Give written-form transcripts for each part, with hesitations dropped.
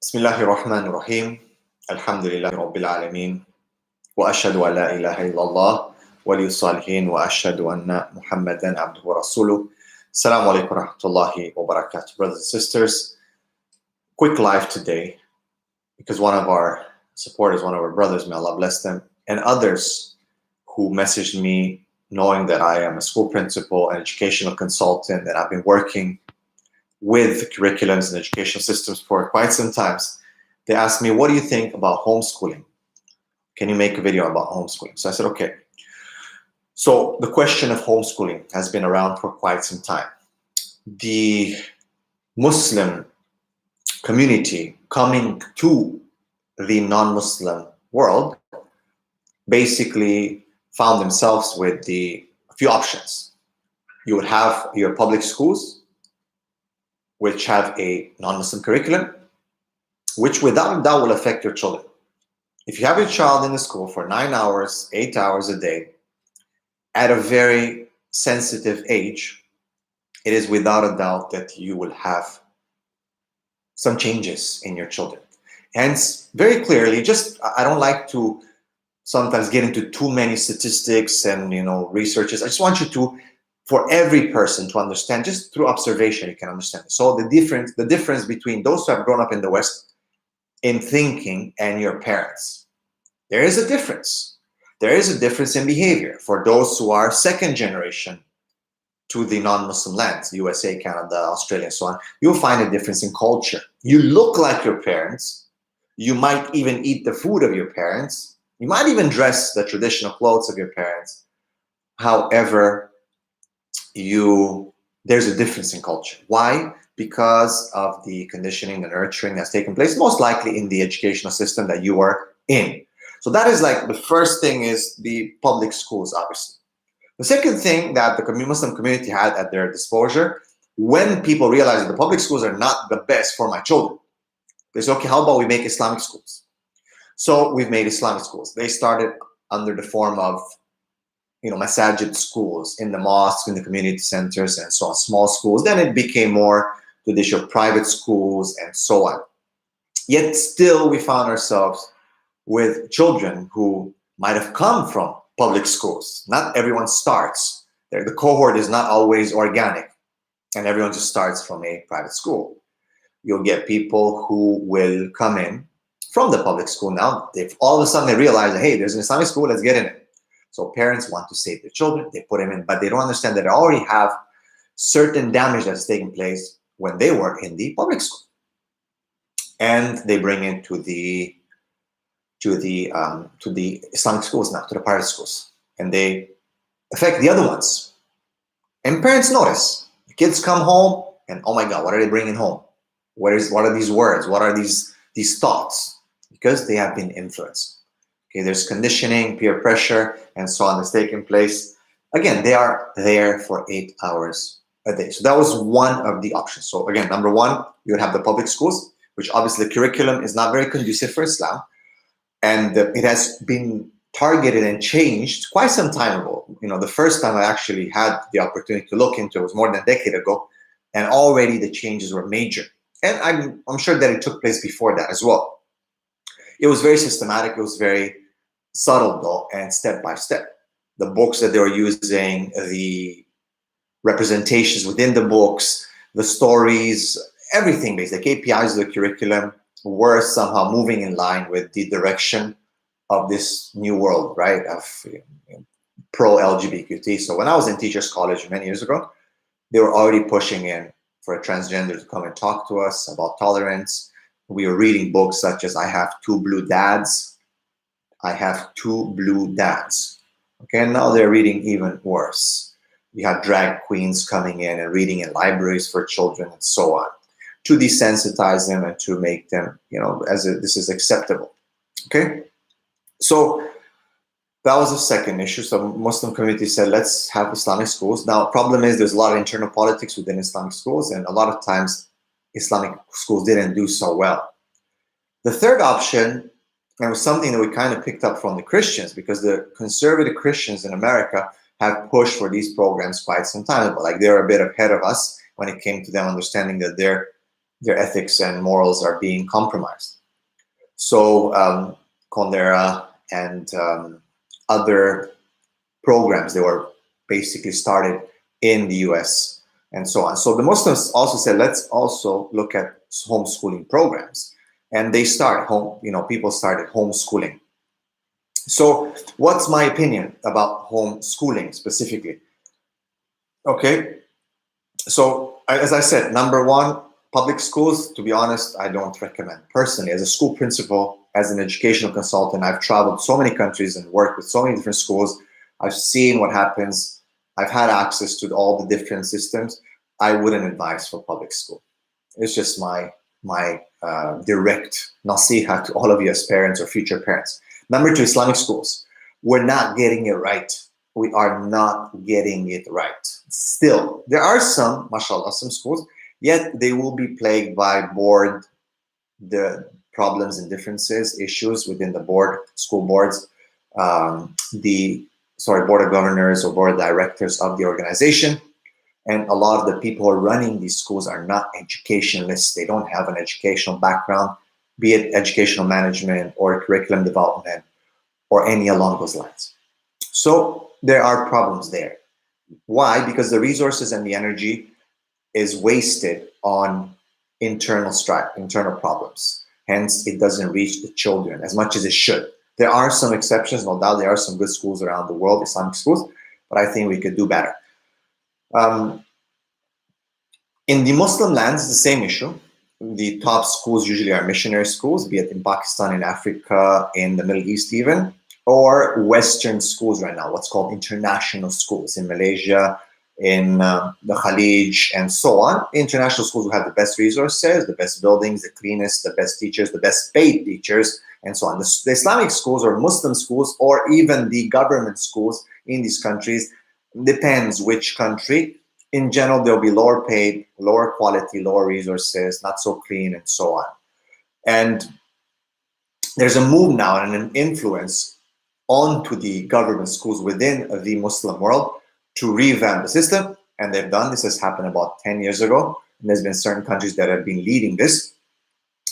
Bismillahir Rahmanir Rahim. Alhamdulillahi Rabbil Alameen. Wa ashhadu an la ilaha illallah wali salihin wa ashhadu anna Muhammadan abduhu wa rasuluh. Assalamu alaikum wa rahmatullahi wa barakatuh. Brothers and sisters, quick live today because one of our supporters, one of our brothers, may Allah bless them, and others who messaged me knowing that I am a school principal, an educational consultant, that I've been working with curriculums and educational systems for quite some time. They asked me, what do you think about homeschooling? Can you make a video about homeschooling? So I said, okay. So the question of homeschooling has been around for quite some time. The Muslim community coming to the non-Muslim world basically found themselves with a few options. You would have your public schools, which have a non-Muslim curriculum, which without doubt will affect your children. If you have your child in the school for 9 hours, 8 hours a day, at a very sensitive age, it is without a doubt that you will have some changes in your children. Hence, very clearly, I don't like to sometimes get into too many statistics and researches. I just want you to, for every person to understand, just through observation, you can understand. So the difference between those who have grown up in the West in thinking and your parents, there is a difference. There is a difference in behavior. For those who are second generation to the non-Muslim lands, USA, Canada, Australia, and so on, you'll find a difference in culture. You look like your parents. You might even eat the food of your parents. You might even dress the traditional clothes of your parents. However, there's a difference in culture. Why? Because of the conditioning, the nurturing that's taken place, most likely in the educational system that you are in. So that is like the first thing, is the public schools, obviously. The second thing that the Muslim community had at their disposal, when people realized that the public schools are not the best for my children, they said, okay, how about we make Islamic schools? So we've made Islamic schools. They started under the form of masajid schools, in the mosques, in the community centers, and so on, small schools. Then it became more traditional private schools and so on. Yet still we found ourselves with children who might have come from public schools. Not everyone starts there. The cohort is not always organic, and everyone just starts from a private school. You'll get people who will come in from the public school. Now, if all of a sudden they realize that, hey, there's an Islamic school, let's get in it. So parents want to save their children, they put them in, but they don't understand that they already have certain damage that's taking place when they were in the public school. And they bring it to the Islamic schools now, to the private schools. And they affect the other ones. And parents notice. The kids come home and, oh my God, what are they bringing home? What are these words? What are these thoughts? Because they have been influenced. Okay, there's conditioning, peer pressure, and so on that's taking place. Again, they are there for 8 hours a day. So that was one of the options. So again, number one, you would have the public schools, which obviously the curriculum is not very conducive for Islam. And it has been targeted and changed quite some time ago. The first time I actually had the opportunity to look into it was more than a decade ago. And already the changes were major. And I'm sure that it took place before that as well. It was very systematic. It was very subtle though, and step by step. The books that they were using, the representations within the books, the stories, everything basically, the KPIs of the curriculum were somehow moving in line with the direction of this new world, right, of pro-LGBTQ. So when I was in Teachers College many years ago, they were already pushing in for a transgender to come and talk to us about tolerance. We were reading books such as I Have Two Blue Dads. I Have Two Blue Dads. Okay, and now they're reading even worse. You have drag queens coming in and reading in libraries for children and so on, to desensitize them and to make them, this is acceptable. Okay, so that was the second issue. So Muslim community said, let's have Islamic schools. Now, problem is there's a lot of internal politics within Islamic schools, and a lot of times Islamic schools didn't do so well. The third option, and it was something that we kind of picked up from the Christians, because the conservative Christians in America have pushed for these programs quite some time ago. Like, they're a bit ahead of us when it came to them understanding that their their ethics and morals are being compromised. So Condera and other programs, they were basically started in the US and so on. So the Muslims also said, let's also look at homeschooling programs. And they start people started homeschooling. So what's my opinion about homeschooling specifically? Okay, so as I said, number one, public schools, to be honest, I don't recommend. Personally, as a school principal, as an educational consultant, I've traveled so many countries and worked with so many different schools. I've seen what happens. I've had access to all the different systems. I wouldn't advise for public school. It's just my direct nasiha to all of you as parents or future parents. Number two, Islamic schools. We're not getting it right. We are not getting it right. Still, there are some, mashallah, some schools, yet they will be plagued by the problems and differences, issues within the board, school boards, board of governors or board of directors of the organization. And a lot of the people who are running these schools are not educationalists. They don't have an educational background, be it educational management or curriculum development or any along those lines. So there are problems there. Why? Because the resources and the energy is wasted on internal strife, internal problems. Hence, it doesn't reach the children as much as it should. There are some exceptions, no doubt. There are some good schools around the world, Islamic schools, but I think we could do better. In the Muslim lands, it's the same issue. The top schools usually are missionary schools, be it in Pakistan, in Africa, in the Middle East even, or Western schools right now, what's called international schools in Malaysia, in the Khalij, and so on. International schools will have the best resources, the best buildings, the cleanest, the best teachers, the best paid teachers, and so on. The Islamic schools or Muslim schools or even the government schools in these countries, depends which country. In general, they'll be lower paid, lower quality, lower resources, not so clean, and so on. And there's a move now and an influence onto the government schools within the Muslim world to revamp the system. And they've done this. Has happened about 10 years ago. And there's been certain countries that have been leading this.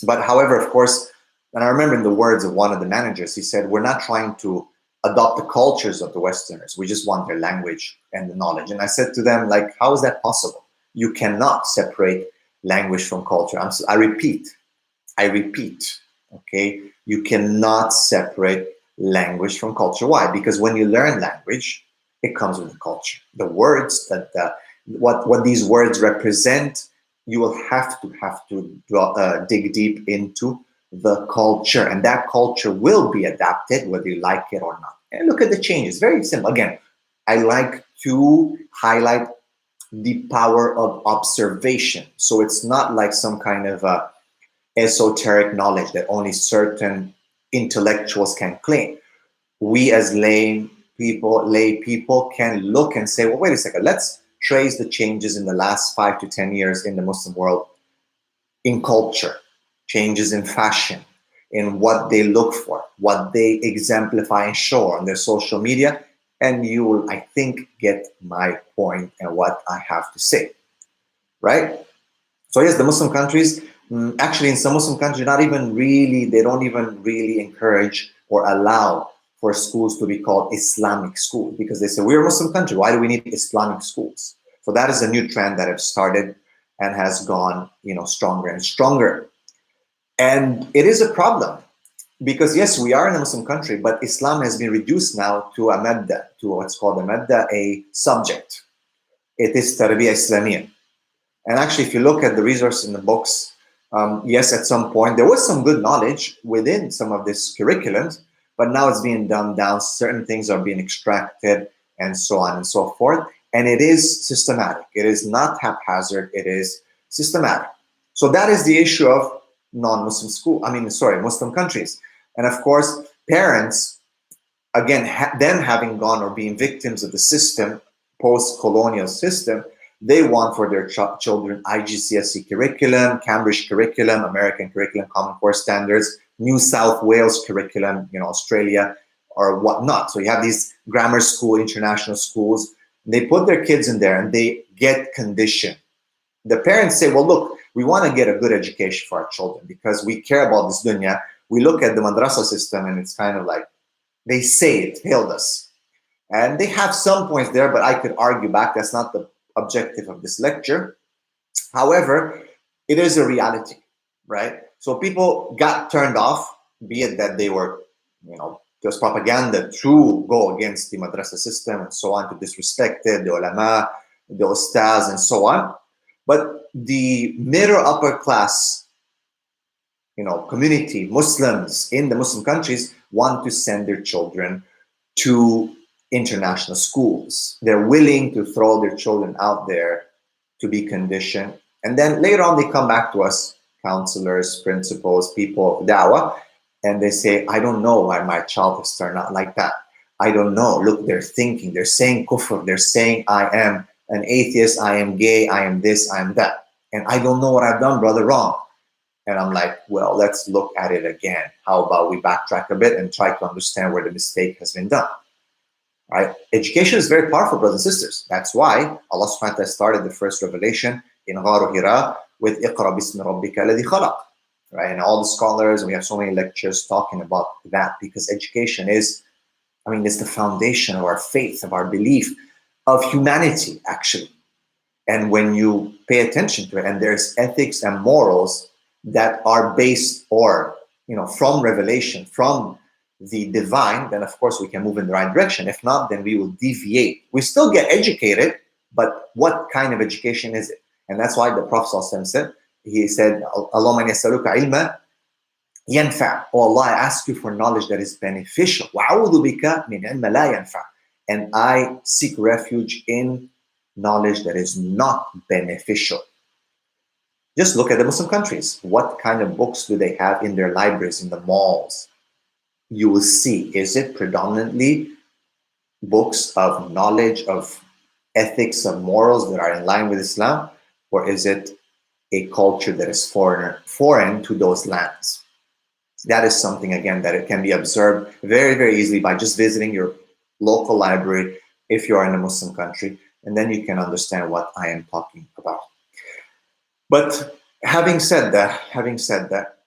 But however, of course, and I remember in the words of one of the managers, he said, we're not trying to adopt the cultures of the Westerners. We just want their language and the knowledge. And I said to them, like, how is that possible? You cannot separate language from culture. I repeat, okay? You cannot separate language from culture. Why? Because when you learn language, it comes with the culture. The words what these words represent, you will have to dig deep into the culture, and that culture will be adapted whether you like it or not. And look at the changes. Very simple. Again, I like to highlight the power of observation. So it's not like some kind of esoteric knowledge that only certain intellectuals can claim. We as lay people can look and say, well, wait a second, let's trace the changes in the last 5 to 10 years in the Muslim world in culture, changes in fashion, in what they look for, what they exemplify and show on their social media, and you will, I think, get my point and what I have to say, right? So yes, the Muslim countries, actually in some Muslim countries, they don't even really encourage or allow for schools to be called Islamic schools, because they say, we're a Muslim country, why do we need Islamic schools? So that is a new trend that has started and has gone, stronger and stronger. And it is a problem because yes, we are in a Muslim country, but Islam has been reduced now to a madda, to what's called a madda, a subject. It is Tarbiyah Islamiyah. And actually, if you look at the resource in the books, yes, at some point, there was some good knowledge within some of this curriculums, but now it's being dumbed down. Certain things are being extracted and so on and so forth. And it is systematic. It is not haphazard. It is systematic. So that is the issue of Muslim countries. And of course, parents, again, them having gone or being victims of the system, post-colonial system, they want for their children IGCSE curriculum, Cambridge curriculum, American curriculum, Common Core standards, New South Wales curriculum, Australia or whatnot. So you have these grammar school, international schools, they put their kids in there and they get conditioned. The parents say, well, look, We want to get a good education for our children because we care about this dunya. We look at the madrasa system and it's kind of like, they say it failed us. And they have some points there, but I could argue back. That's not the objective of this lecture. However, it is a reality, right? So people got turned off, be it that they were, there's propaganda to go against the madrasa system and so on, to disrespect it, the ulama, the ustaz, and so on. But the middle upper class, community, Muslims in the Muslim countries want to send their children to international schools. They're willing to throw their children out there to be conditioned. And then later on, they come back to us, counselors, principals, people of da'wah, and they say, I don't know why my child has turned out like that. I don't know. Look, they're thinking, they're saying kufr, they're saying I am an atheist, I am gay, I am this, I am that. And I don't know what I've done, brother, wrong. And I'm like, well, let's look at it again. How about we backtrack a bit and try to understand where the mistake has been done? Right? Education is very powerful, brothers and sisters. That's why Allah subhanahu wa ta'ala started the first revelation in Gharu Hira with Iqra bismi rabbika alladhi khalaq. Right? And all the scholars, and we have so many lectures talking about that, because education is, it's the foundation of our faith, of our belief, of humanity, actually. And when you pay attention to it, and there's ethics and morals that are based from revelation, from the divine, then of course we can move in the right direction. If not, then we will deviate. We still get educated, but what kind of education is it? And that's why the Prophet said, he said, Allahumma yasaluka ilma yanfa'. Oh Allah, I ask you for knowledge that is beneficial. Wa'udhu bika min ilma la yanfa'. And I seek refuge in knowledge that is not beneficial. Just look at the Muslim countries. What kind of books do they have in their libraries, in the malls? You will see, is it predominantly books of knowledge, of ethics, of morals that are in line with Islam, or is it a culture that is foreign to those lands? That is something, again, that it can be observed very, very easily by just visiting your local library if you are in a Muslim country, and then you can understand what I am talking about. But having said that,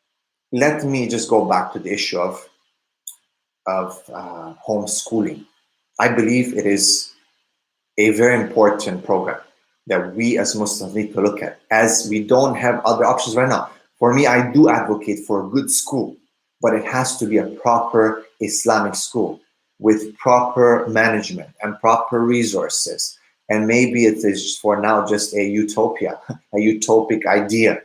let me just go back to the issue of homeschooling. I believe it is a very important program that we as Muslims need to look at, as we don't have other options right now. For me, I do advocate for a good school, but it has to be a proper Islamic school with proper management and proper resources. And maybe it is for now just a utopia, a utopic idea,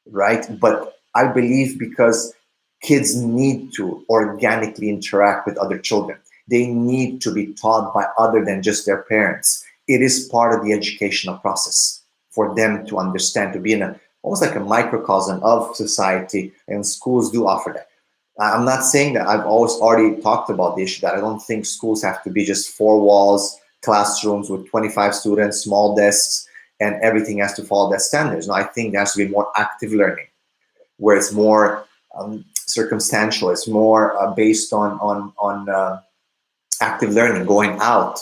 right? But I believe because kids need to organically interact with other children. They need to be taught by other than just their parents. It is part of the educational process for them to understand, to be in almost like a microcosm of society, and schools do offer that. I'm not saying that. I've already talked about the issue that I don't think schools have to be just four walls, classrooms with 25 students, small desks, and everything has to follow that standards. No, I think there has to be more active learning, where it's more circumstantial. It's more based on active learning, going out,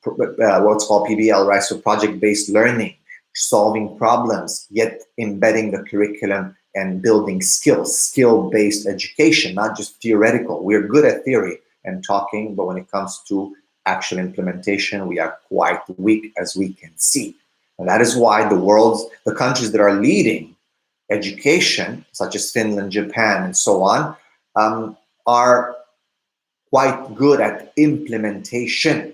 what's called PBL, right? So project-based learning, solving problems, yet embedding the curriculum and building skills, skill-based education, not just theoretical. We're good at theory and talking, but when it comes to actual implementation, we are quite weak, as we can see. And that is why the countries that are leading education, such as Finland, Japan, and so on, are quite good at implementation.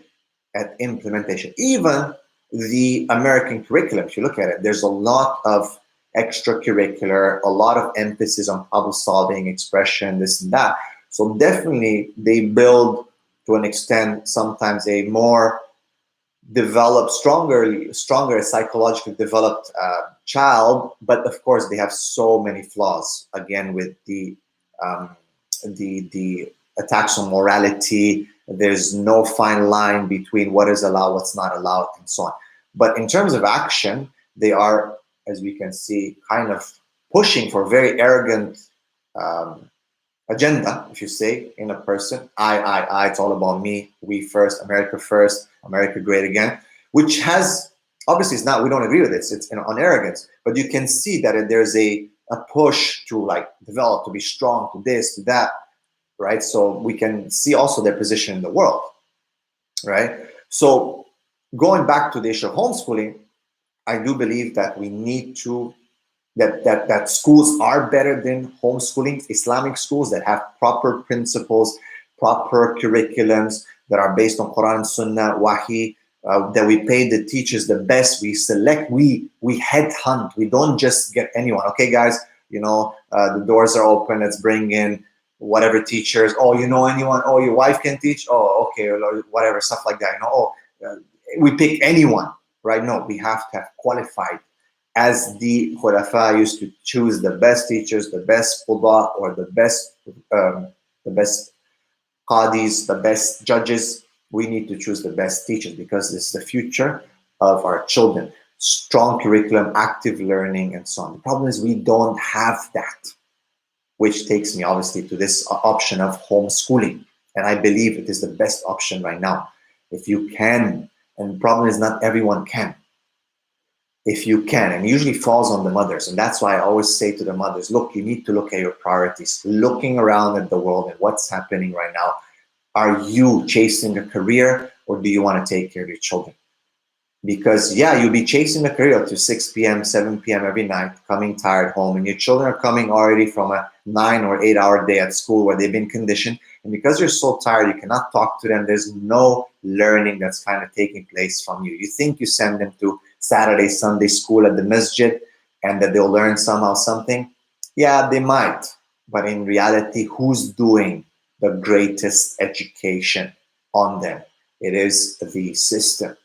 Even the American curriculum, if you look at it, there's a lot of extracurricular, a lot of emphasis on problem solving, expression, this and that. So definitely they build, to an extent, sometimes a more developed, stronger psychologically developed child, but of course they have so many flaws, again, with the attacks on morality. There's no fine line between what is allowed, what's not allowed, and so on. But in terms of action, they are, as we can see, kind of pushing for very arrogant agenda, if you say, in a person. I, it's all about me, we first, America great again, which has Obviously, it's not. We don't agree with it. It's on arrogance. But you can see that there's a push to like develop, to be strong, to this, to that, right? So we can see also their position in the world, right? So going back to the issue of homeschooling, I do believe that we need to that schools are better than homeschooling. Islamic schools that have proper principles, proper curriculums that are based on Quran, Sunnah, Wahi, that we pay the teachers the best. We select, we headhunt. We don't just get anyone. Okay, guys, the doors are open. Let's bring in whatever teachers. Oh, you know anyone? Oh, your wife can teach. Oh, okay, whatever, stuff like that. We pick anyone, right? No, we have to have qualified, as the Khulafa used to choose the best teachers, the best qudda, or the best qadis, the best judges. We need to choose the best teachers because this is the future of our children. Strong curriculum, active learning, and so on. The problem is we don't have that, which takes me obviously to this option of homeschooling. And I believe it is the best option right now. If you can, and the problem is not everyone can. If you can, and it usually falls on the mothers. And that's why I always say to the mothers, look, you need to look at your priorities, looking around at the world and what's happening right now. Are you chasing a career, or do you want to take care of your children? Because you'll be chasing a career to 6 p.m., 7 p.m. every night, coming tired home, and your children are coming already from a 9 or 8 hour day at school where they've been conditioned. And because you're so tired, you cannot talk to them. There's no learning that's kind of taking place from you. You think you send them to Saturday, Sunday school at the masjid and that they'll learn somehow something. Yeah, they might. But in reality, who's doing the greatest education on them? It is the system,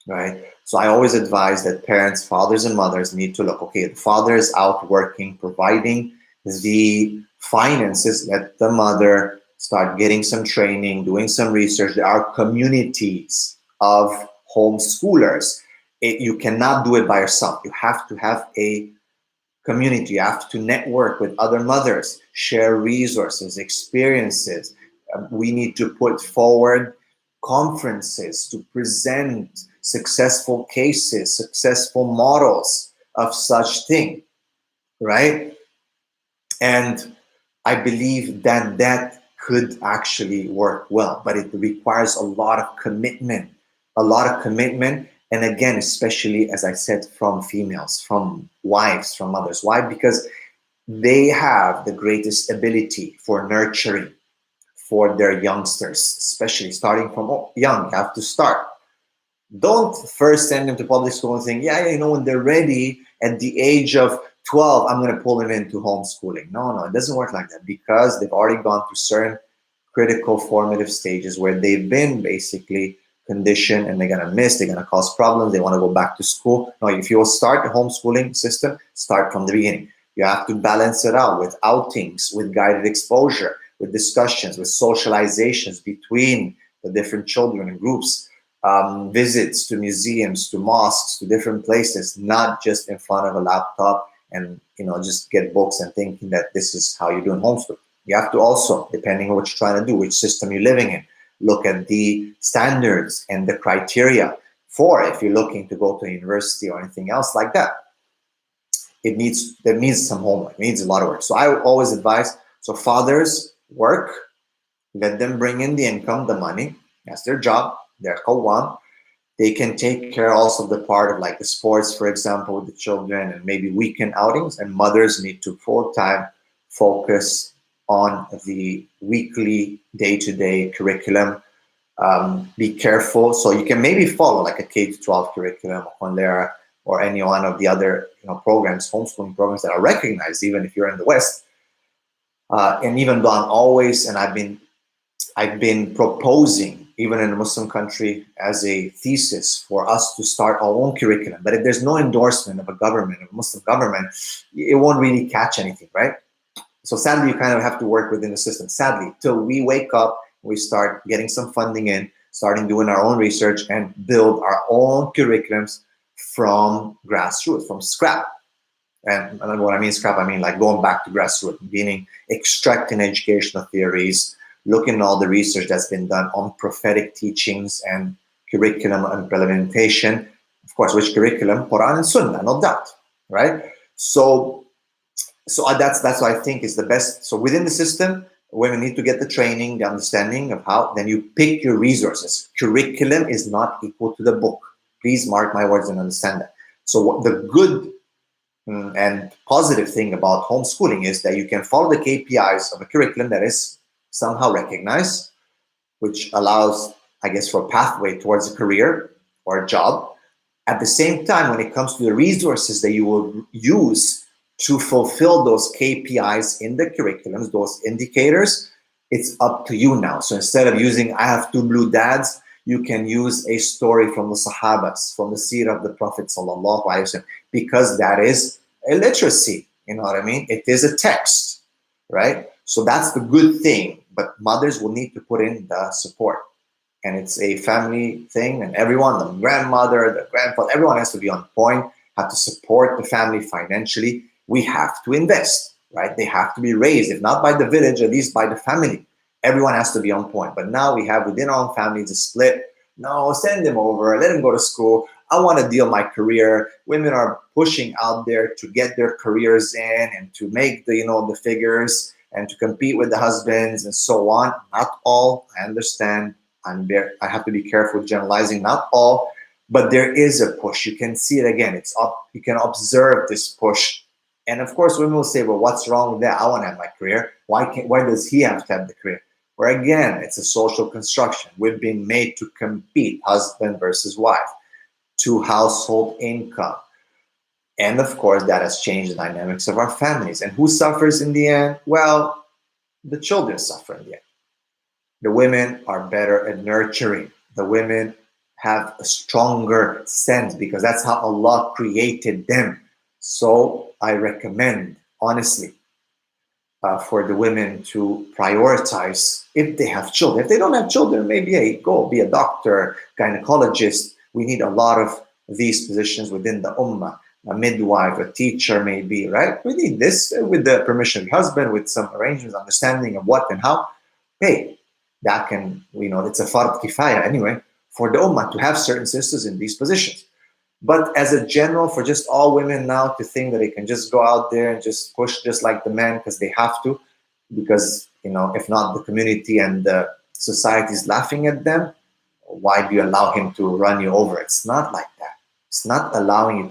right? So I always advise that parents, fathers and mothers need to look, okay, the father is out working, providing the finances. Let the mother start getting some training, doing some research. There are communities of homeschoolers. You cannot do it by yourself. You have to have a community. You have to network with other mothers, share resources, experiences. We need to put forward conferences to present successful cases, successful models of such thing, right? And I believe that that could actually work well, but it requires a lot of commitment, and again, especially, as I said, from females, from wives, from mothers. Why? Because they have the greatest ability for nurturing for their youngsters, especially starting from young. You have to start. Don't first send them to public school and think, when they're ready at the age of 12, I'm going to pull them into homeschooling. No, it doesn't work like that, because they've already gone through certain critical formative stages where they've been basically conditioned, and they're going to miss, they're going to cause problems, they want to go back to school. No, if you will start the homeschooling system, start from the beginning. You have to balance it out with outings, with guided exposure, with discussions, with socializations between the different children and groups, visits to museums, to mosques, to different places, not just in front of a laptop and just get books and thinking that this is how you're doing homeschool. You have to also, depending on what you're trying to do, which system you're living in, look at the standards and the criteria for if you're looking to go to a university or anything else like that. There needs some homework. It needs a lot of work. So I always advise, so fathers work, let them bring in the income, the money. That's their job. They're qawwam. They can take care also of the part of like the sports, for example, with the children, and maybe weekend outings. And mothers need to full-time focus on the weekly, day-to-day curriculum. Be careful. So you can maybe follow like a K-12 curriculum on there, or any one of the other programs, homeschooling programs that are recognized, even if you're in the West. And even though I've been proposing, even in a Muslim country, as a thesis for us to start our own curriculum. But if there's no endorsement of a government, of a Muslim government, it won't really catch anything, right? So sadly, you kind of have to work within the system, sadly, till we wake up, we start getting some funding in, starting doing our own research and build our own curriculums from grassroots, from scrap. And what I mean scrap, I mean like going back to grassroots, meaning extracting educational theories, looking at all the research that's been done on prophetic teachings and curriculum implementation, Of course, which curriculum? Quran and Sunnah, no doubt, right? So that's what I think is the best. So within the system, women need to get the training, the understanding of how. Then you pick your resources. Curriculum is not equal to the book. Please mark my words and understand that. So the good and positive thing about homeschooling is that you can follow the KPIs of a curriculum that is somehow recognized, which allows, I guess, for a pathway towards a career or a job. At the same time, when it comes to the resources that you will use to fulfill those KPIs in the curriculums, those indicators, it's up to you now. So instead of using, I have two blue dads, you can use a story from the Sahabas, from the seerah of the Prophet sallallahu alaihi wasallam, because that is a literacy. You know what I mean? It is a text, right? So that's the good thing. But mothers will need to put in the support. And it's a family thing, and everyone, the grandmother, the grandfather, everyone has to be on point, have to support the family financially. We have to invest, right? They have to be raised, if not by the village, at least by the family. Everyone has to be on point. But now we have within our own families a split. No, send them over, let them go to school. I want to deal my career. Women are pushing out there to get their careers in and to make the figures and to compete with the husbands and so on. Not all, I understand. I have to be careful with generalizing, not all, but there is a push. You can see it again. It's up. You can observe this push. And of course, women will say, well, what's wrong with that? I want to have my career. Why does he have to have the career? Where again, it's a social construction. We've been made to compete, husband versus wife, to household income. And of course, that has changed the dynamics of our families. And who suffers in the end? Well, the children suffer in the end. The women are better at nurturing. The women have a stronger sense because that's how Allah created them. So I recommend, honestly, for the women to prioritize if they have children. If they don't have children, maybe hey, go be a doctor, gynecologist. We need a lot of these positions within the ummah. A midwife, a teacher, maybe, right? We need this with the permission of the husband, with some arrangements, understanding of what and how. Hey, that can, it's a fard kifaya anyway, for the ummah to have certain sisters in these positions. But as a general, for just all women now to think that they can just go out there and just push just like the men because they have to, because, if not the community and the society is laughing at them, why do you allow him to run you over? It's not like that. It's not allowing him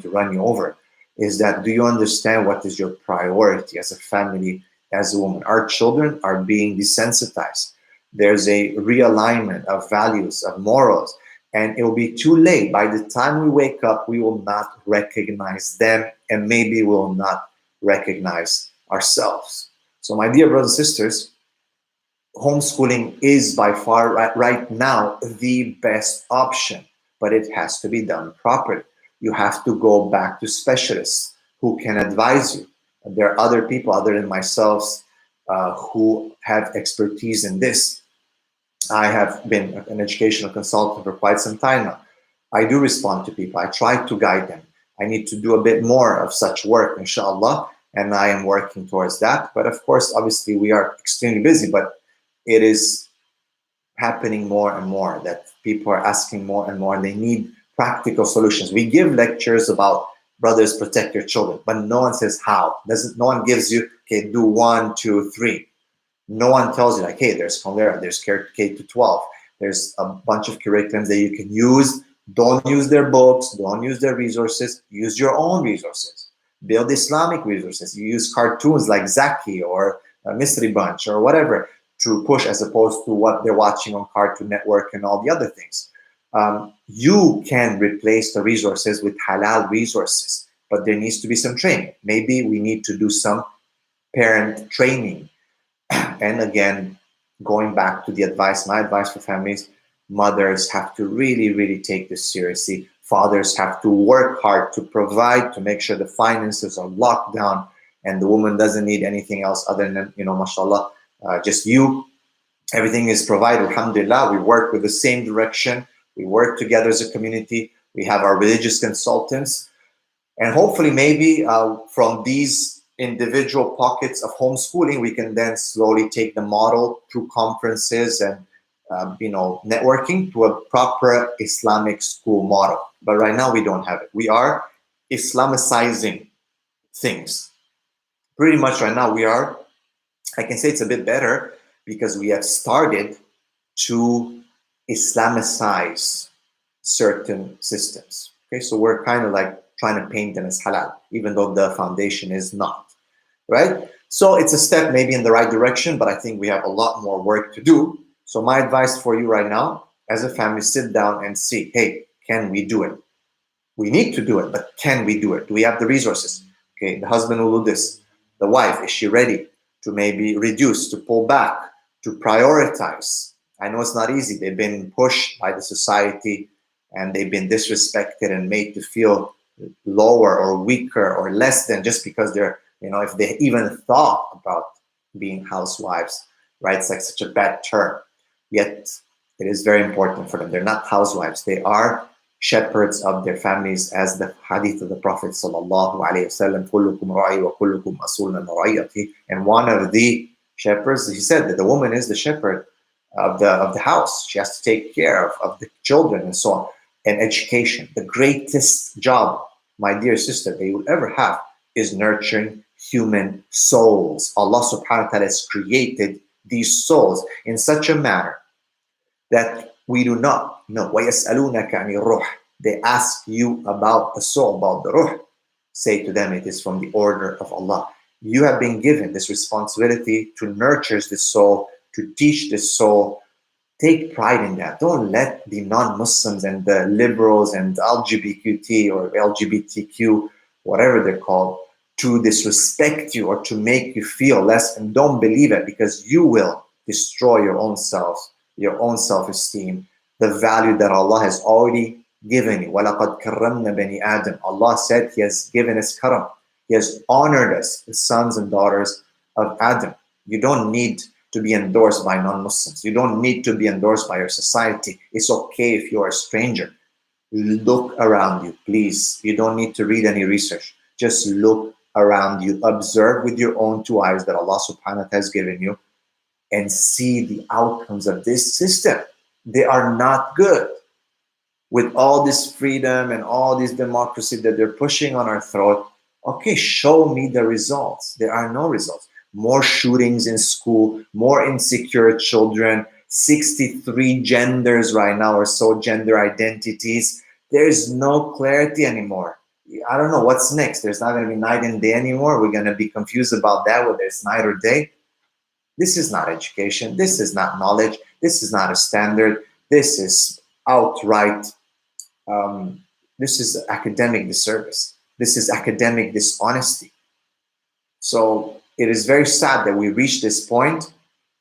to run you over. Is that, do you understand what is your priority as a family, as a woman? Our children are being desensitized. There's a realignment of values, of morals, and it will be too late. By the time we wake up, we will not recognize them, and maybe we will not recognize ourselves. So my dear brothers and sisters, homeschooling is by far right now the best option, but it has to be done properly. You have to go back to specialists who can advise you. There are other people other than myself who have expertise in this. I have been an educational consultant for quite some time now. I do respond to people. I try to guide them. I need to do a bit more of such work, inshallah, and I am working towards that. But of course, obviously, we are extremely busy, but it is happening more and more that people are asking more and more, and they need practical solutions. We give lectures about brothers protect your children, but no one says how. No one gives you, okay, do 1, 2, 3. No one tells you like, hey, there's Convera, there's K to 12. There's a bunch of curriculums that you can use. Don't use their books, don't use their resources, use your own resources. Build Islamic resources. You use cartoons like Zaki or Mystery Bunch or whatever to push, as opposed to what they're watching on Cartoon Network and all the other things. You can replace the resources with halal resources, but there needs to be some training. Maybe we need to do some parent training. And again, going back to the advice, my advice for families, mothers have to really, really take this seriously. Fathers have to work hard to provide, to make sure the finances are locked down and the woman doesn't need anything else other than, mashallah, just you. Everything is provided, alhamdulillah. We work with the same direction. We work together as a community. We have our religious consultants. And hopefully maybe from these individual pockets of homeschooling, we can then slowly take the model through conferences and networking to a proper Islamic school model. But right now we don't have it. We are Islamicizing things. Pretty much right now I can say it's a bit better because we have started to Islamicize certain systems. Okay, so we're kind of like trying to paint them as halal, even though the foundation is not, right? So it's a step maybe in the right direction, but I think we have a lot more work to do. So my advice for you right now, as a family, sit down and see, hey, can we do it? We need to do it, but can we do it? Do we have the resources? Okay, the husband will do this. The wife, is she ready to maybe reduce, to pull back, to prioritize? I know it's not easy. They've been pushed by the society and they've been disrespected and made to feel lower or weaker or less than just because they're, if they even thought about being housewives, right? It's like such a bad term. Yet it is very important for them. They're not housewives. They are shepherds of their families, as the hadith of the Prophet sallallahu alaihi wasallam, "Kullukum ra'i wa kullukum mas'ulun an ra'iyatihi." And one of the shepherds, he said that the woman is the shepherd of the house. She has to take care of the children and so on. And education, the greatest job, my dear sister, that you will ever have is nurturing human souls. Allah subhanahu wa ta'ala has created these souls in such a manner that we do not know. وَيَسْأَلُونَكَ عَنِ الرُّوحِ. They ask you about the soul, about the ruh. Say to them, it is from the order of Allah. You have been given this responsibility to nurture this soul, to teach this soul. Take pride in that. Don't let the non-Muslims and the liberals and LGBTQ or LGBTQ, whatever they're called, to disrespect you or to make you feel less. And don't believe it, because you will destroy your own self, your own self-esteem, the value that Allah has already given you. وَلَقَدْ كَرَّمْنَا بَنِي آدَمَ. Allah said He has given us karam. He has honored us, the sons and daughters of Adam. You don't need to be endorsed by non-Muslims. You don't need to be endorsed by your society. It's okay if you're a stranger. Look around you, please. You don't need to read any research. Just look around you. Observe with your own two eyes that Allah subhanahu wa ta'ala has given you and see the outcomes of this system. They are not good. With all this freedom and all this democracy that they're pushing on our throat, okay, show me the results. There are no results. More shootings in school, more insecure children, 63 genders right now or so, gender identities. There's no clarity anymore. I don't know what's next. There's not going to be night and day anymore. We're going to be confused about that, whether it's night or day. This is not education. This is not knowledge. This is not a standard. This is outright, this is academic disservice. This is academic dishonesty. So it is very sad that we reach this point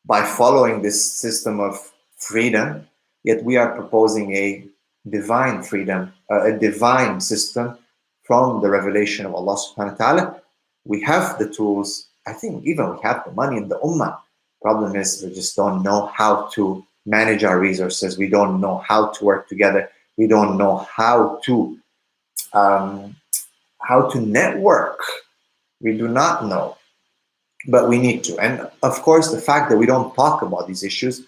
by following this system of freedom, yet we are proposing a divine freedom, a divine system from the revelation of Allah subhanahu wa ta'ala. We have the tools. I think even we have the money in the ummah. Problem is we just don't know how to manage our resources. We don't know how to work together. We don't know how to network. We do not know, but we need to. And of course, the fact that we don't talk about these issues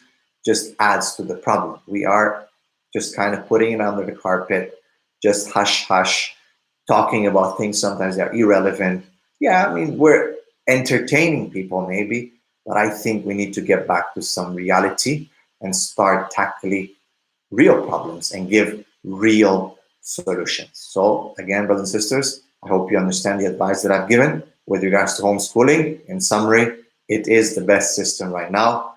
just adds to the problem. We are just kind of putting it under the carpet, just hush hush, talking about things sometimes that are irrelevant. Yeah, I mean, we're entertaining people maybe, but I think we need to get back to some reality and start tackling real problems and give real solutions. So again, brothers and sisters, I hope you understand the advice that I've given with regards to homeschooling. In summary, it is the best system right now.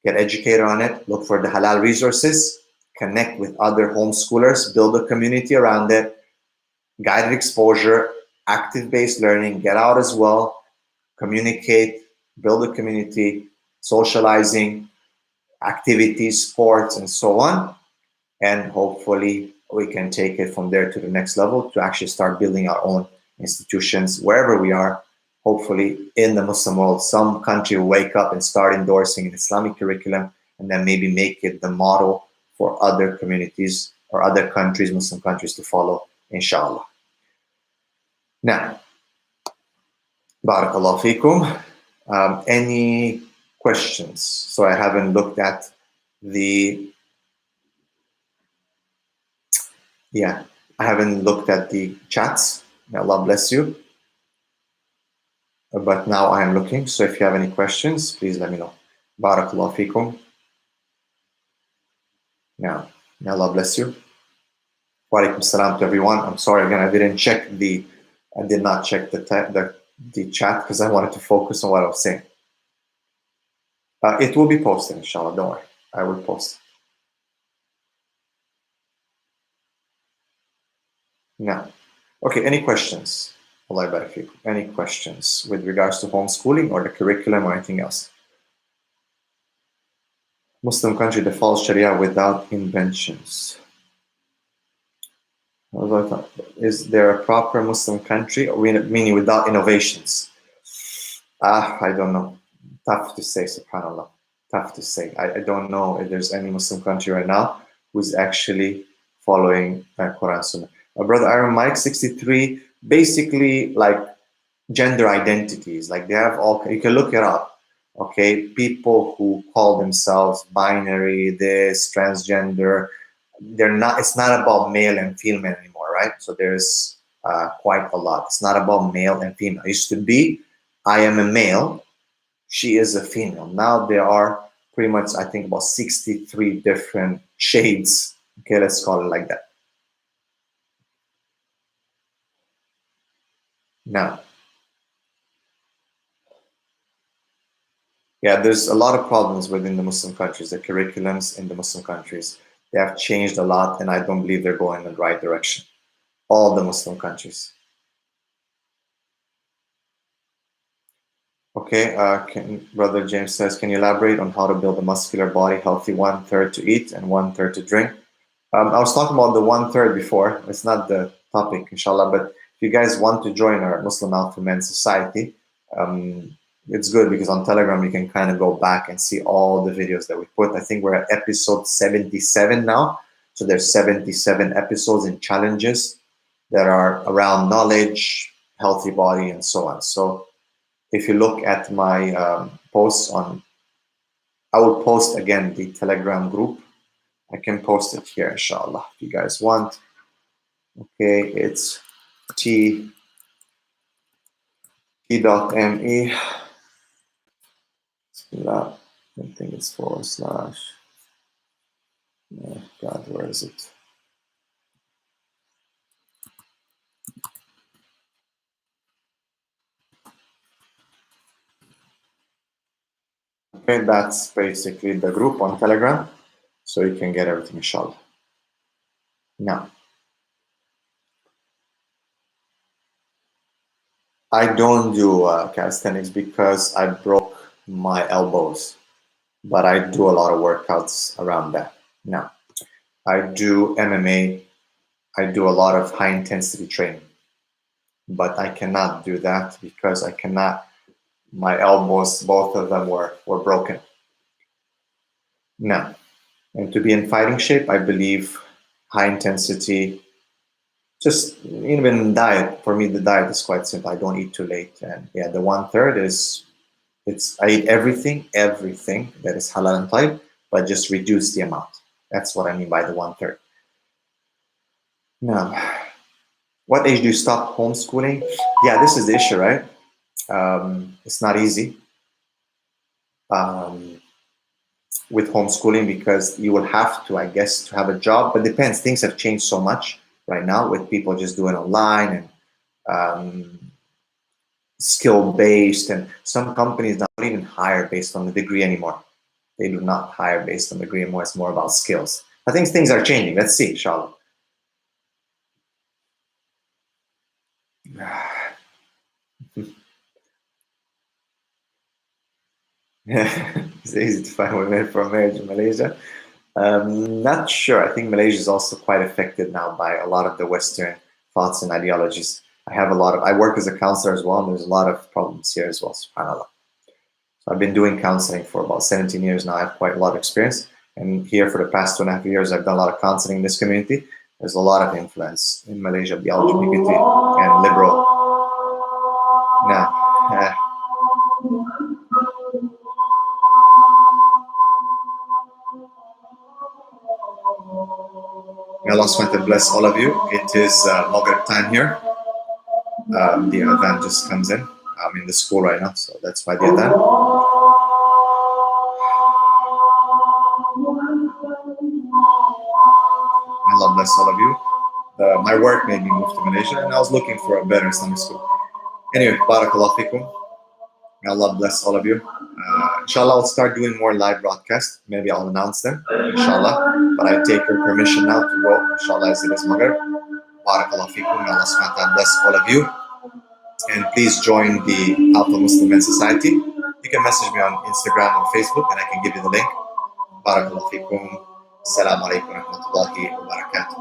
Get educated on it, look for the halal resources, connect with other homeschoolers, build a community around it, guided exposure, active-based learning, get out as well, communicate, build a community, socializing, activities, sports, and so on. And hopefully we can take it from there to the next level to actually start building our own institutions wherever we are. Hopefully in the Muslim world, some country will wake up and start endorsing an Islamic curriculum and then maybe make it the model for other communities or other countries, Muslim countries, to follow, inshallah. Now, barakallahu feekum. Any questions? So I haven't looked at Yeah, I haven't looked at the chats. May Allah bless you. But now I am looking. So if you have any questions, please let me know. Barakallahu fikum. Now, may Allah bless you. Wa alaikum salam to everyone. I'm sorry again, I did not check the chat because I wanted to focus on what I was saying. It will be posted, inshallah. Don't worry. I will post. Now, okay, any questions? Allah barak fikum. Any questions with regards to homeschooling or the curriculum or anything else? Muslim country that follows Sharia without inventions. Is there a proper Muslim country, meaning without innovations? I don't know. Tough to say, subhanAllah. Tough to say. I don't know if there's any Muslim country right now who's actually following Quran Sunnah. Brother Iron Mike 63, basically like gender identities. Like they have all, you can look it up. Okay, people who call themselves binary, this, transgender, it's not about male and female anymore, right? So there's quite a lot. It's not about male and female. It used to be, I am a male, she is a female. Now there are pretty much, I think, about 63 different shades. Okay, let's call it like that. Now, yeah, there's a lot of problems within the Muslim countries. The curriculums in the Muslim countries, they have changed a lot, and I don't believe they're going in the right direction. All the Muslim countries. Okay, Brother James says, can you elaborate on how to build a muscular body, healthy 1/3 to eat and 1/3 to drink? I was talking about the 1/3 before. It's not the topic, inshallah, but if you guys want to join our Muslim Alpha Men Society, it's good because on Telegram you can kind of go back and see all the videos that we put. I think we're at episode 77 now. So there's 77 episodes and challenges that are around knowledge, healthy body, and so on. So if you look at my posts I will post again the Telegram group. I can post it here, inshallah, if you guys want. Okay, it's t.me. I think it's / oh God, where is it? Okay, that's basically the group on Telegram, so you can get everything, inshallah. Now, I don't do calisthenics because I broke my elbows, but I do a lot of workouts around that. Now, I do MMA, I do a lot of high intensity training, but I cannot do that because my elbows, both of them were broken. Now, and to be in fighting shape, I believe high intensity, just even diet, for me, the diet is quite simple. I don't eat too late. And yeah, the 1/3 is, I eat everything that is halal and tayyib, but just reduce the amount. That's what I mean by the 1/3. Now, what age do you stop homeschooling? Yeah, this is the issue, right? It's not easy with homeschooling because you will have to, I guess, to have a job, but depends. Things have changed so much right now with people just doing online and skill-based, and some companies don't even hire based on the degree anymore. They do not hire based on the degree anymore. It's more about skills. I think things are changing. Let's see, inshallah. It's easy to find women for marriage in Malaysia. Not sure. I think Malaysia is also quite affected now by a lot of the Western thoughts and ideologies. I work as a counselor as well, and there's a lot of problems here as well, subhanAllah. So I've been doing counseling for about 17 years now. I have quite a lot of experience. And here for the past 2.5 years, I've done a lot of counseling in this community. There's a lot of influence in Malaysia, the LGBT and liberal. Now, Allah SWT bless all of you. It is Maghrib time here. The adhan just comes in. I'm in the school right now, so that's why the adhan. Allah bless all of you. My work made me move to Malaysia, and I was looking for a better Islamic school. Anyway, barakallah fikum. May Allah bless all of you. Inshallah, I'll start doing more live broadcasts. Maybe I'll announce them, inshallah. But I take your permission now to go, inshallah, as it is Maghrib. Barakallah fikum. May Allah SWT bless all of you. And please join the Alpha Muslim Men Society. You can message me on Instagram or Facebook, and I can give you the link. Barakallah fikum. Assalamu alaikum wa rahmatullahi wa barakatuh.